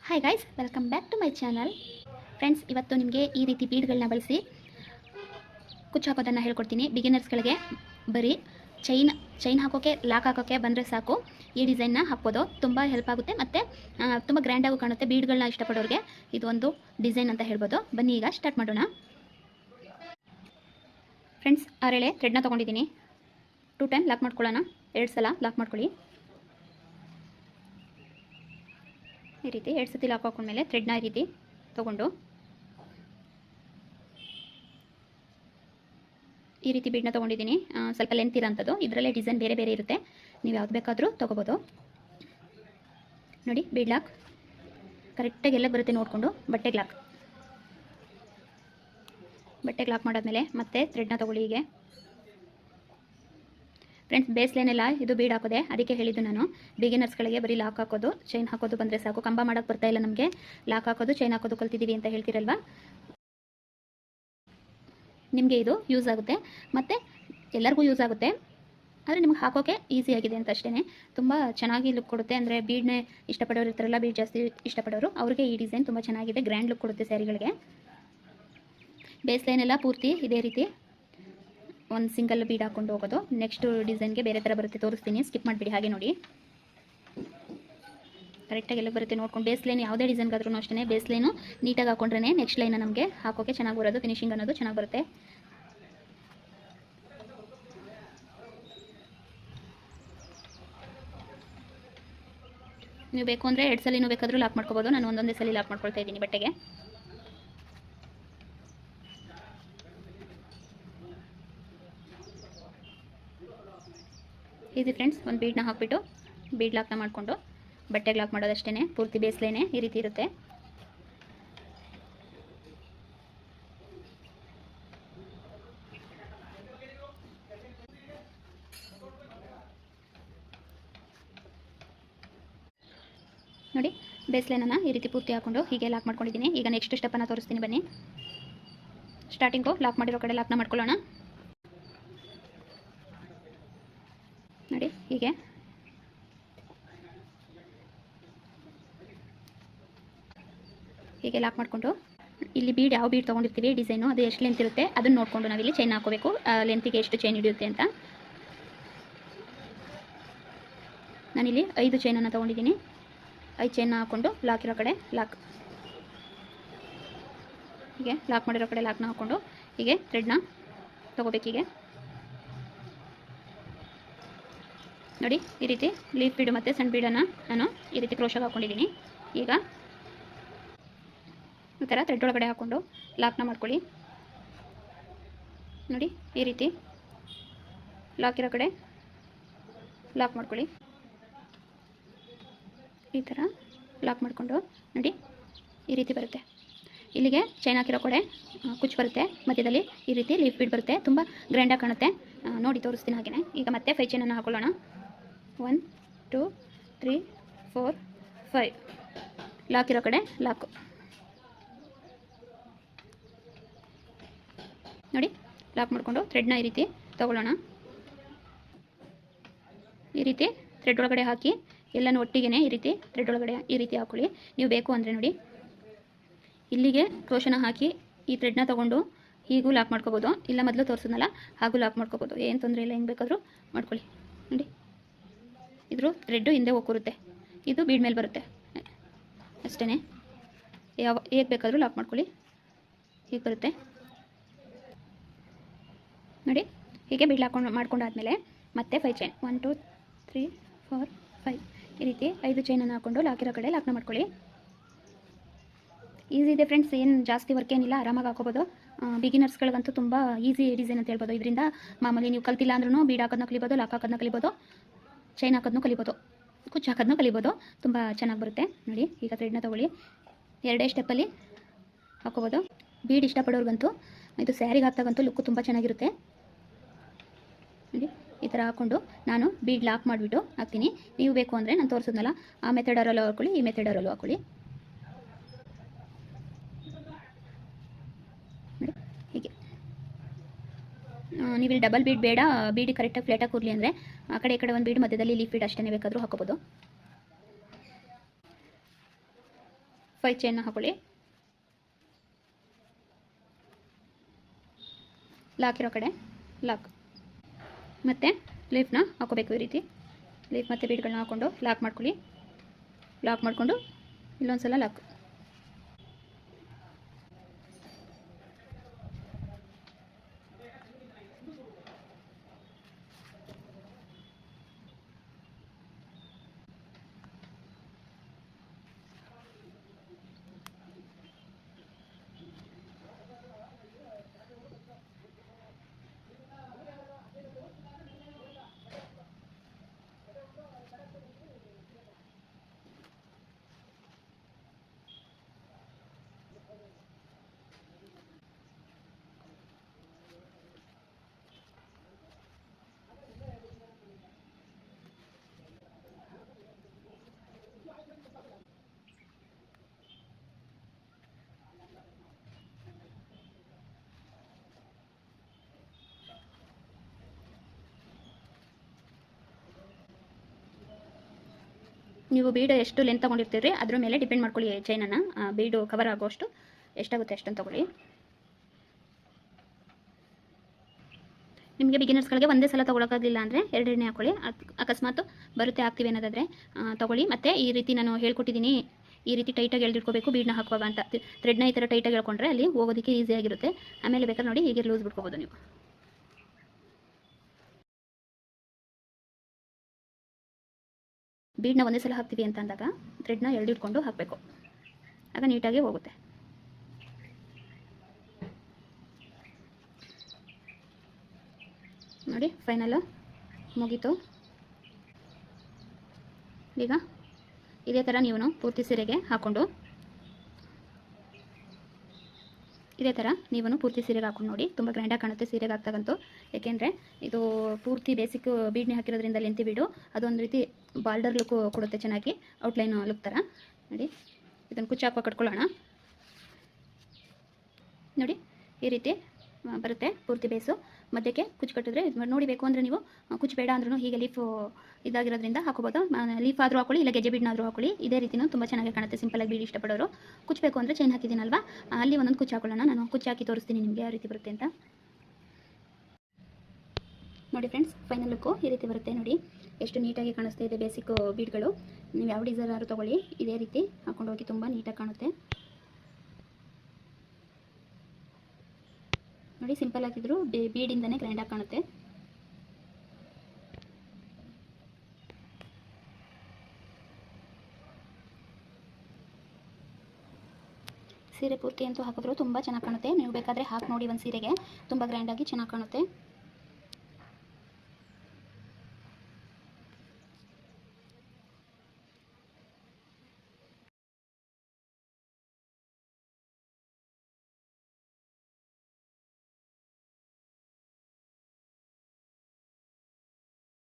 Hi guys, welcome back to my channel. Friends, ಇವತ್ತು ನಿಮಗೆ ಈ ರೀತಿ ಬೀಡ್ಗಳನ್ನ ಬಳಸಿ ಕುಚ್ಚು ಹಾಕೋದನ್ನು ಹೇಳ್ಕೊಡ್ತೀನಿ. ಬಿಗಿನರ್ಸ್ಗಳಿಗೆ ಬರೀ ಚೈನ್ ಹಾಕೋಕ್ಕೆ, ಲಾಕ್ ಹಾಕೋಕ್ಕೆ ಬಂದರೆ ಸಾಕು, ಈ ಡಿಸೈನ್ನ ಹಾಕ್ಬೋದು. ತುಂಬ ಹೆಲ್ಪ್ ಆಗುತ್ತೆ ಮತ್ತು ತುಂಬ ಗ್ರ್ಯಾಂಡಾಗೂ ಕಾಣುತ್ತೆ. ಬೀಡ್ಗಳನ್ನ ಇಷ್ಟಪಡೋರಿಗೆ ಇದು ಒಂದು ಡಿಸೈನ್ ಅಂತ ಹೇಳ್ಬೋದು. ಬನ್ನಿ ಈಗ ಸ್ಟಾರ್ಟ್ ಮಾಡೋಣ. ಫ್ರೆಂಡ್ಸ್, ಅರಳೆ ಥ್ರೆಡ್ನ ತೊಗೊಂಡಿದ್ದೀನಿ. 2 ಟೈಮ್ ಲಾಕ್ ಮಾಡ್ಕೊಳ್ಳೋಣ. 2 ಸಲ ಲಾಕ್ ಮಾಡ್ಕೊಳ್ಳಿ. ಈ ರೀತಿ 2 ಸತಿ ಲಾಕ್ ಹಾಕೊಂಡ್ಮೇಲೆ ಥ್ರೆಡ್ನ ಈ ರೀತಿ ತೊಗೊಂಡು ಈ ರೀತಿ ಬೀಡನ್ನ ತೊಗೊಂಡಿದ್ದೀನಿ. ಸ್ವಲ್ಪ ಲೆಂತ್ ಇರೋಂಥದ್ದು. ಇದರಲ್ಲೇ ಡಿಸೈನ್ ಬೇರೆ ಬೇರೆ ಇರುತ್ತೆ, ನೀವು ಯಾವ್ದು ಬೇಕಾದರೂ ತೊಗೋಬೋದು. ನೋಡಿ, ಬೀಡ್ ಲಾಕ್ ಕರೆಕ್ಟಾಗಿ ಎಲ್ಲ ಬರುತ್ತೆ ನೋಡಿಕೊಂಡು ಬಟ್ಟೆಗೆ ಲಾಕ್ ಮಾಡಾದ್ಮೇಲೆ ಮತ್ತೆ ಥ್ರೆಡ್ನ ತೊಗೊಳ್ಳಿ. ಹೀಗೆ ಫ್ರೆಂಡ್ಸ್, ಬೇಸ್ ಲೈನೆಲ್ಲ ಇದು ಬೀಡ್ ಹಾಕೋದೆ, ಅದಕ್ಕೆ ಹೇಳಿದ್ದು ನಾನು. ಬಿಗಿನರ್ಸ್ಗಳಿಗೆ ಬರೀ ಲಾಕ್ ಹಾಕೋದು, ಚೈನ್ ಹಾಕೋದು ಬಂದರೆ ಸಾಕು. ಕಂಬ ಮಾಡೋಕ್ಕೆ ಬರ್ತಾ ಇಲ್ಲ ನಮಗೆ, ಲಾಕ್ ಹಾಕೋದು, ಚೈನ್ ಹಾಕೋದು ಕಲ್ತಿದ್ದೀವಿ ಅಂತ ಹೇಳ್ತಿರಲ್ವ, ನಿಮಗೆ ಇದು ಯೂಸ್ ಆಗುತ್ತೆ ಮತ್ತು ಎಲ್ಲರಿಗೂ ಯೂಸ್ ಆಗುತ್ತೆ. ಆದರೆ ನಿಮ್ಗೆ ಹಾಕೋಕ್ಕೆ ಈಸಿಯಾಗಿದೆ ಅಂತ ಅಷ್ಟೇ. ತುಂಬ ಚೆನ್ನಾಗಿ ಲುಕ್ ಕೊಡುತ್ತೆ. ಅಂದರೆ ಬೀಡ್ನೇ ಇಷ್ಟಪಡೋರು ಇರ್ತಾರಲ್ಲ, ಬೀಡ್ ಜಾಸ್ತಿ ಇಷ್ಟಪಡೋರು, ಅವ್ರಿಗೆ ಈ ಡಿಸೈನ್ ತುಂಬ ಚೆನ್ನಾಗಿದೆ. ಗ್ರ್ಯಾಂಡ್ ಲುಕ್ ಕೊಡುತ್ತೆ ಸ್ಯಾರಿಗಳಿಗೆ. ಬೇಸ್ ಲೈನೆಲ್ಲ ಪೂರ್ತಿ ಇದೇ ರೀತಿ ಒಂದು ಸಿಂಗಲ್ ಬೀಡ್ ಹಾಕ್ಕೊಂಡು ಹೋಗೋದು. ನೆಕ್ಸ್ಟ್ ಡಿಸೈನ್ಗೆ ಬೇರೆ ಥರ ಬರುತ್ತೆ, ತೋರಿಸ್ತೀನಿ, ಸ್ಕಿಪ್ ಮಾಡಿಬಿಡಿ. ಹಾಗೆ ನೋಡಿ, ಕರೆಕ್ಟಾಗಿ ಎಲ್ಲ ಬರುತ್ತೆ ನೋಡ್ಕೊಂಡು. ಬೇಸ್ ಲೈನ್ ಯಾವುದೇ ಡಿಸೈನ್ಗಾದ್ರೂ ಅಷ್ಟೇ ಬೇಸ್ ಲೈನು ನೀಟಾಗಿ ಹಾಕೊಂಡ್ರೆ ನೆಕ್ಸ್ಟ್ ಲೈನ ನಮಗೆ ಹಾಕೋಕ್ಕೆ ಚೆನ್ನಾಗಿ ಬರೋದು, ಫಿನಿಶಿಂಗ್ ಅನ್ನೋದು ಚೆನ್ನಾಗಿ ಬರುತ್ತೆ. ನೀವು ಬೇಕು ಅಂದರೆ 2 ಸಲಿನೂ ಬೇಕಾದರೂ ಲಾಕ್ ಮಾಡ್ಕೋಬೋದು. ನಾನು ಒಂದೊಂದೇ ಸಲ ಲಾಕ್ ಮಾಡ್ಕೊಳ್ತಾ ಇದ್ದೀನಿ ಬಟ್ಟೆಗೆ. ಈಸಿ ಫ್ರೆಂಡ್ಸ್, ಒಂದು ಬೀಡನ್ನ ಹಾಕ್ಬಿಟ್ಟು ಬೀಡ್ ಲಾಕ್ನ ಮಾಡಿಕೊಂಡು ಬಟ್ಟೆಗೆ ಲಾಕ್ ಮಾಡೋದಷ್ಟೇ. ಪೂರ್ತಿ ಬೇಸ್ ಲೈನೇ ಈ ರೀತಿ ಇರುತ್ತೆ. ನೋಡಿ, ಬೇಸ್ ಲೈನನ್ನು ಈ ರೀತಿ ಪೂರ್ತಿ ಹಾಕ್ಕೊಂಡು ಹೀಗೆ ಲಾಕ್ ಮಾಡ್ಕೊಂಡಿದ್ದೀನಿ. ಈಗ ನೆಕ್ಸ್ಟ್ ಸ್ಟೆಪ್ಪನ್ನು ತೋರಿಸ್ತೀನಿ, ಬನ್ನಿ. ಸ್ಟಾರ್ಟಿಂಗು ಲಾಕ್ ಮಾಡಿರೋ ಕಡೆ ಲಾಕ್ನ ಮಾಡ್ಕೊಳ್ಳೋಣ. ನೋಡಿ, ಹೀಗೆ ಲಾಕ್ ಮಾಡಿಕೊಂಡು ಇಲ್ಲಿ ಬೀಡ್ ಯಾವ ಬೀಡ್ ತೊಗೊಂಡಿರ್ತೀವಿ ಡಿಸೈನು, ಅದು ಎಷ್ಟು ಲೆಂತ್ ಇರುತ್ತೆ ಅದನ್ನು ನೋಡಿಕೊಂಡು ನಾವಿಲ್ಲಿ ಚೈನ್ ಹಾಕೋಬೇಕು. ಲೆಂತಿಗೆ ಎಷ್ಟು ಚೈನ್ ಹಿಡಿಯುತ್ತೆ ಅಂತ. ನಾನಿಲ್ಲಿ 5 ಚೈನನ್ನು ತೊಗೊಂಡಿದ್ದೀನಿ. 5 ಚೈನ್ನ ಹಾಕ್ಕೊಂಡು ಲಾಕ್ ಇರೋ ಕಡೆ ಹೀಗೆ ಲಾಕ್ ಮಾಡಿರೋ ಕಡೆ ಲಾಕ್ನ ಹಾಕ್ಕೊಂಡು ಹೀಗೆ ಥ್ರೆಡ್ನ ತೊಗೋಬೇಕೀಗೆ. ನೋಡಿ, ಈ ರೀತಿ ಲೀಫ್ ಬೀಡು ಮತ್ತು ಸಣ್ಣ ಬೀಡನ್ನು ನಾನು ಈ ರೀತಿ ಕ್ರೋಶಾಗಿ ಹಾಕ್ಕೊಂಡಿದ್ದೀನಿ. ಈಗ ಈ ಥರ ಥ್ರೆಡ್ ಒಳಗಡೆ ಹಾಕ್ಕೊಂಡು ಲಾಕ್ನ ಮಾಡ್ಕೊಳ್ಳಿ. ನೋಡಿ, ಈ ರೀತಿ ಲಾಕ್ ಇರೋ ಕಡೆ ಲಾಕ್ ಮಾಡ್ಕೊಳ್ಳಿ. ಈ ಥರ ಲಾಕ್ ಮಾಡಿಕೊಂಡು ನೋಡಿ, ಈ ರೀತಿ ಬರುತ್ತೆ. ಇಲ್ಲಿಗೆ ಚೈನ್ ಹಾಕಿರೋ ಕಡೆ ಕುಚ್ಚು ಬರುತ್ತೆ, ಮಧ್ಯದಲ್ಲಿ ಈ ರೀತಿ ಲೀಫ್ ಬೀಡ್ ಬರುತ್ತೆ. ತುಂಬ ಗ್ರ್ಯಾಂಡಾಗಿ ಕಾಣುತ್ತೆ. ನೋಡಿ, ತೋರಿಸ್ತೀನಿ ಹಾಗೆಯೇ. ಈಗ ಮತ್ತೆ 5 ಚೈನನ್ನು ಹಾಕೊಳ್ಳೋಣ. 1 2 3 4 5 ಲಾಕ್ ಇರೋ ಕಡೆ ಲಾಕು. ನೋಡಿ, ಲಾಕ್ ಮಾಡಿಕೊಂಡು ಥ್ರೆಡ್ನ ಈ ರೀತಿ ತೊಗೊಳ್ಳೋಣ. ಈ ರೀತಿ ಥ್ರೆಡ್ ಒಳಗಡೆ ಹಾಕಿ ಎಲ್ಲನೂ ಒಟ್ಟಿಗೆ ಈ ರೀತಿ ಥ್ರೆಡ್ ಒಳಗಡೆ ಈ ರೀತಿ ಹಾಕೊಳ್ಳಿ. ನೀವು ಬೇಕು ಅಂದರೆ ನೋಡಿ, ಇಲ್ಲಿಗೆ ಕ್ರೋಶನ ಹಾಕಿ ಈ ಥ್ರೆಡ್ನ ತೊಗೊಂಡು ಹೀಗೂ ಲಾಕ್ ಮಾಡ್ಕೋಬೋದು. ಇಲ್ಲ ಮೊದಲು ತೋರಿಸೋದಲ್ಲ, ಹಾಗೂ ಲಾಕ್ ಮಾಡ್ಕೋಬೋದು. ಏನು ತೊಂದರೆ ಇಲ್ಲ, ಹೆಂಗೆ ಬೇಕಾದರೂ ಮಾಡ್ಕೊಳ್ಳಿ. ನೋಡಿ, ಇದ್ರ ಥ್ರೆಡ್ಡು ಹಿಂದೆ ಹೋಗಿರುತ್ತೆ, ಇದು ಬೀಡ್ ಮೇಲೆ ಬರುತ್ತೆ ಅಷ್ಟೇ. ಹೇಗೆ ಬೇಕಾದರೂ ಲಾಕ್ ಮಾಡ್ಕೊಳ್ಳಿ. ಹೀಗೆ ಬರುತ್ತೆ ನೋಡಿ. ಹೀಗೆ ಬೀಡ್ ಮಾಡ್ಕೊಂಡಾದ್ಮೇಲೆ ಮತ್ತೆ 5 ಚೈನ್ 1 2 3 4 5 ಈ ರೀತಿ 5 ಚೈನನ್ನು ಹಾಕ್ಕೊಂಡು ಲಾಕಿರೋ ಕಡೆ ಲಾಕ್ನ ಮಾಡ್ಕೊಳ್ಳಿ. ಈಸಿ ಇದೆ ಫ್ರೆಂಡ್ಸ್, ಏನು ಜಾಸ್ತಿ ವರ್ಕ್ ಏನಿಲ್ಲ, ಆರಾಮಾಗಿ ಹಾಕೋಬೋದು. ಬಿಗಿನರ್ಸ್ಗಳಿಗಂತೂ ತುಂಬ ಈಸಿ ಡಿಸೈನ್ ಅಂತ ಹೇಳ್ಬೋದು. ಇದರಿಂದ ಮಾಮೂಲಿ ನೀವು ಕಲ್ತಿಲ್ಲ ಅಂದ್ರೂ ಬೀಡ್ ಹಾಕೋದನ್ನ ಕಲಿಬೋದು, ಲಾಕ್ ಹಾಕೋದನ್ನ ಕಲಿಬೋದು, ಚೈನ್ ಹಾಕೋದನ್ನು ಕಲಿಬೋದು, ಕುಚ್ಚು ಹಾಕೋದನ್ನು ಕಲಿಬೋದು. ತುಂಬ ಚೆನ್ನಾಗಿ ಬರುತ್ತೆ. ನೋಡಿ, ಈಗ ಥ್ರೆಡ್ನ ತೊಗೊಳ್ಳಿ. 2 ಸ್ಟೆಪ್ಪಲ್ಲಿ ಹಾಕೋಬೋದು. ಬೀಡ್ ಇಷ್ಟಪಡೋರ್ಗಂತೂ ಇದು ಸ್ಯಾರಿಗೆ ಹಾಕ್ದಾಗಂತೂ ಲುಕ್ಕು ತುಂಬ ಚೆನ್ನಾಗಿರುತ್ತೆ. ನೋಡಿ, ಈ ಥರ ಹಾಕ್ಕೊಂಡು ನಾನು ಬೀಡ್ ಲಾಕ್ ಮಾಡಿಬಿಟ್ಟು ಹಾಕ್ತೀನಿ. ನೀವು ಬೇಕು ಅಂದರೆ ನಾನು ತೋರಿಸಿದ್ನಲ್ಲ ಆ ಮೆಥಡರಲ್ಲೂ ಹಾಕ್ಕೊಳ್ಳಿ, ಈ ಮೆಥಡರಲ್ಲೂ ಹಾಕ್ಕೊಳ್ಳಿ. ನೋಡಿ, ಹೀಗೆ ನೀವು ಇಲ್ಲಿ ಡಬಲ್ ಬೀಡ್ ಬೇಡ, ಬೀಡ್ ಕರೆಕ್ಟಾಗಿ ಫ್ಲೇಟಾಗಿ ಕೂರಲಿ ಅಂದರೆ ಆ ಕಡೆ ಈ ಕಡೆ ಒಂದು ಬೀಡ್, ಮಧ್ಯದಲ್ಲಿ ಲೀಫ್ ಬೀಡ್ ಅಷ್ಟೇ ಬೇಕಾದರೂ ಹಾಕೋಬೋದು. 5 ಚೈನ್ನ ಹಾಕೊಳ್ಳಿ. ಲಾಕ್ ಇರೋ ಕಡೆ ಲಾಕ್, ಮತ್ತು ಲೀಫ್ನ ಹಾಕೋಬೇಕು. ಈ ರೀತಿ ಲೀಫ್ ಮತ್ತು ಬೀಡ್ಗಳನ್ನ ಹಾಕ್ಕೊಂಡು ಲಾಕ್ ಮಾಡ್ಕೊಳ್ಳಿ. ಲಾಕ್ ಮಾಡಿಕೊಂಡು ಇಲ್ಲೊಂದು ಸಲ ಲಾಕ್. ನೀವು ಬೀಡು ಎಷ್ಟು ಲೆಂತ್ ತೊಗೊಂಡಿರ್ತೀರಿ ಅದ್ರ ಮೇಲೆ ಡಿಪೆಂಡ್ ಮಾಡ್ಕೊಳ್ಳಿ. ಚೈನನ್ನು ಬೀಡು ಕವರ್ ಆಗೋಷ್ಟು ಎಷ್ಟಾಗುತ್ತೆ ಅಷ್ಟನ್ನು ತೊಗೊಳ್ಳಿ. ನಿಮಗೆ ಬಿಗಿನರ್ಸ್ಗಳಿಗೆ ಒಂದೇ ಸಲ ತೊಗೊಳಕ್ಕಾಗಲಿಲ್ಲ ಅಂದರೆ ಎರಡೆರಡನೇ ಹಾಕೊಳ್ಳಿ. ಅಕಸ್ಮಾತ್ ಬರುತ್ತೆ ಆಗ್ತೀವಿ ಅನ್ನೋದಾದರೆ ತೊಗೊಳ್ಳಿ. ಮತ್ತು ಈ ರೀತಿ ನಾನು ಹೇಳ್ಕೊಟ್ಟಿದ್ದೀನಿ, ಈ ರೀತಿ ಟೈಟಾಗಿ ಎಳ್ದಿಟ್ಕೋಬೇಕು ಬೀಡನ್ನ ಹಾಕುವಾಗ ಅಂತ. ಥ್ರೆಡ್ನ ಈ ಥರ ಟೈಟಾಗಿ ಹೇಳ್ಕೊಂಡ್ರೆ ಅಲ್ಲಿ ಹೋಗೋದಕ್ಕೆ ಈಸಿಯಾಗಿರುತ್ತೆ. ಆಮೇಲೆ ಬೇಕಾದ್ರೆ ನೋಡಿ ಹೀಗೆ ಲೂಸ್ ಬಿಟ್ಕೋಬೋದು ನೀವು. ಬೀಡನ್ನ ಒಂದೇ ಸಲ ಹಾಕ್ತೀವಿ ಅಂತ ಅಂದಾಗ ಥ್ರೆಡ್ನ ಎಳ್ದಿಟ್ಕೊಂಡು ಹಾಕಬೇಕು, ಆಗ ನೀಟಾಗಿ ಹೋಗುತ್ತೆ. ನೋಡಿ ಫೈನಲ್ ಮುಗೀತು. ಈಗ ಇದೇ ಥರ ನೀವು ಪೂರ್ತಿ ಸೀರೆಗೆ ಹಾಕ್ಕೊಂಡು ಪೂರ್ತಿ ಸೀರೆಗೆ ಹಾಕೊಂಡು ನೋಡಿ, ತುಂಬ ಗ್ರ್ಯಾಂಡಾಗಿ ಕಾಣುತ್ತೆ ಸೀರೆಗೆ ಹಾಕ್ತಾಗಂತೂ. ಏಕೆಂದರೆ ಇದು ಪೂರ್ತಿ ಬೇಸಿಕ್ ಬೀಡ್ನೇ ಹಾಕಿರೋದ್ರಿಂದ ಲೆಂತಿ ಬೀಡು ಅದೊಂದು ರೀತಿ ಬಾರ್ಡರ್ ಲುಕ್ ಕೊಡುತ್ತೆ, ಚೆನ್ನಾಗಿ ಔಟ್ಲೈನ್ ಲುಕ್ ಥರ. ನೋಡಿ ಇದನ್ನು ಕುಚ್ಚು ಹಾಕೋ ಕಟ್ಕೊಳ್ಳೋಣ. ನೋಡಿ ಈ ರೀತಿ ಬರುತ್ತೆ ಪೂರ್ತಿ ಬೇಸು. ಮಧ್ಯಕ್ಕೆ ಕುಚ್ಚು ಕಟ್ಟಿದ್ರೆ ನೋಡಿ, ಬೇಕು ಅಂದರೆ ನೀವು ಕುಚ್ಚು ಬೇಡ ಅಂದ್ರೂ ಹೀಗೆ ಲೀಫ್ ಇದಾಗಿರೋದ್ರಿಂದ ಹಾಕೋಬೋದು. ಲೀಫ್ ಆದರೂ ಹಾಕೊಳ್ಳಿ, ಇಲ್ಲ ಗೆಜ್ಜೆ ಬೀಡನ್ನಾದರೂ ಹಾಕೊಳ್ಳಿ. ಇದೇ ರೀತಿನೂ ತುಂಬ ಚೆನ್ನಾಗಿ ಕಾಣುತ್ತೆ. ಸಿಂಪಲಾಗಿ ಬೀಡ್ ಇಷ್ಟಪಡೋರು ಕುಚ್ಚು ಬೇಕು ಅಂದರೆ ಚೈನ್ ಹಾಕಿದ್ದೀನಲ್ವಾ, ಅಲ್ಲಿ ಒಂದೊಂದು ಕುಚ್ಚು ಹಾಕೊಳ್ಳೋಣ. ನಾನು ಕುಚ್ಚು ಹಾಕಿ ತೋರಿಸ್ತೀನಿ ನಿಮಗೆ ಯಾವ ರೀತಿ ಬರುತ್ತೆ ಅಂತ. ನೋಡಿ ಫ್ರೆಂಡ್ಸ್, ಫೈನಲ್ ಲುಕ್ಕು ಈ ರೀತಿ ಬರುತ್ತೆ. ನೋಡಿ ಎಷ್ಟು ನೀಟಾಗಿ ಕಾಣಿಸ್ತಾ ಇದೆ ಬೇಸಿಕ್ ಬೀಡ್ಗಳು. ನೀವು ಯಾವ ಡಿಸೈನ್ ಆದರೂ ತೊಗೊಳ್ಳಿ, ಇದೇ ರೀತಿ ಹಾಕೊಂಡು ಹೋಗಿ ತುಂಬ ನೀಟಾಗಿ ಕಾಣುತ್ತೆ. ನೋಡಿ ಸಿಂಪಲ್ ಆಗಿದ್ರು ಬೀಡಿಂದನೇ ಗ್ರ್ಯಾಂಡಾಗಿ ಕಾಣುತ್ತೆ. ಸೀರೆ ಪೂರ್ತಿ ಅಂತೂ ಹಾಕಿದ್ರು ತುಂಬ ಚೆನ್ನಾಗಿ ಕಾಣುತ್ತೆ. ನೀವು ಬೇಕಾದರೆ ಹಾಕಿ ನೋಡಿ ಒಂದು ಸೀರೆಗೆ, ತುಂಬ ಗ್ರ್ಯಾಂಡಾಗಿ ಚೆನ್ನಾಗಿ ಕಾಣುತ್ತೆ.